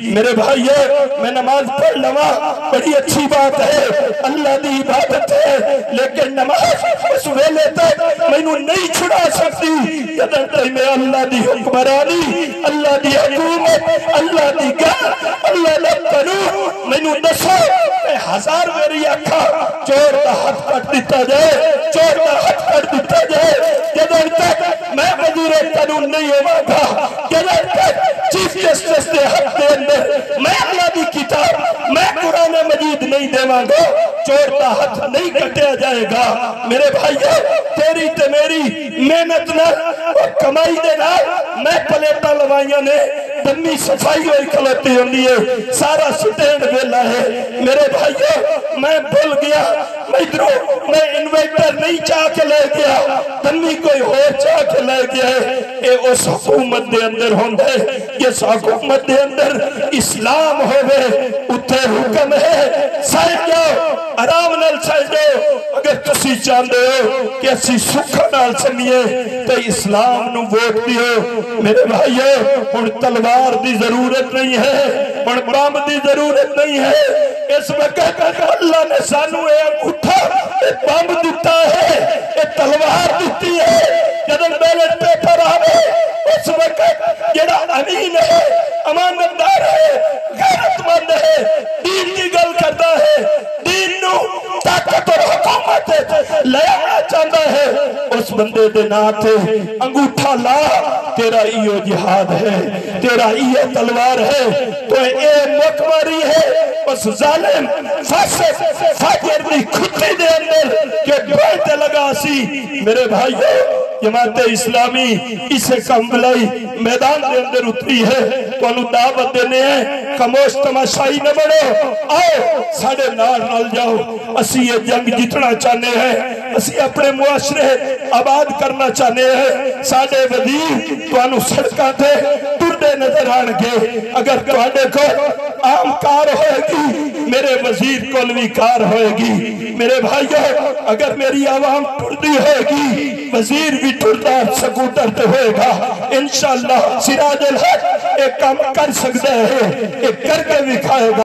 मेरे भाई मैं नमाज पढ़ लवा बड़ी अच्छी बात है, अल्लाह की इबादत है, लेकिन नमाज उस वेले तक मैनू नहीं छुड़ा सकती जदों तक मैं अल्लाह की हुक्मरानी, अल्लाह की हुकूमत, अल्लाह की गल, अल्लाह का कानून मैनू दसो। हजार मेरी अखा चोर का हाथ कट दिता जाए, चोर का हाथ कट दिता जाए, जदों तक मैं वजीरे कानून नहीं होवागा, जदों तक चीफ जस्टिस के हाथ के अंदर मैं अल्लाह की किताब, मैं कुरान मजीद नहीं देवांगा, चोर का हाथ नहीं कटिया जाएगा। मेरे भाइयों तेरी ते मेरी मेहनत नाल कमाई दे नाल मैं प्लेटा लवाइया ने दमी सफाई हुई खलोती होंदी है, सारा स्टैंड वेला है। मेरे भाइयों मैं भूल गया, मैं इधरों मैं इन्वेटर नहीं चाह के ले गया, दमी कोई और चाह के ले गया है। ये उस हुकूमत दे अंदर होंदा है, जिस हुकूमत दे अंदर इस्लाम होवे उत्थे हुक्म है सह जाओ, आराम नाल सह जाओ। अगर तुसी चाहते हो कि असी सुख नाल समीए तो इस्लाम नू वोट दियो। मेरे भाइयों हुण तलवार की जरूरत नहीं है, हुण बम की जरूरत नहीं है। इस वक्त अल्लाह ने सानू ये अंगूठा बम दिता है, ये तलवार दी है। जब बैलेट पेपर आवे उस वक्त जेड़ा अमीन है, अमानतदार है, गैरतमंद है, दीन की गल करता है, दीन नू ताकत और हुकूमत ले आना चाहता है, उस बंदे दे नाम ते अंगूठा ला। तेरा इयो जिहाद है, तेरा इयो तलवार है। तो ये मुखबरी है उस जालिम फासिक फाजिर दी खुदी दे अंदर के बैठ लगा सी। मेरे भाइयों जमाते इस्लामी इसे कमलाई मैदान के अंदर उतरी है, तुहानू दावत देने हैं, खामोश तमाशाई न बनो, आओ साडे नाल जाओ। असी ये जंग जीतना चाहते हैं, असी अपने मुआशरे आबाद करना चाहते हैं। साडे वजीर तुहानू सड़कों ते टुरदे नजर आएंगे। अगर तुहाडे कोल आम कार होएगी, मेरे वजीर कोल भी कार होएगी। मेरे भाइयों अगर मेरी आवाम टुरदी होएगी, वजीर भी टुरदा स्कूटर पे होएगा। इंशाअल्लाह सिराजुल हक एक काम कर सकता है, एक करके दिखाएगा।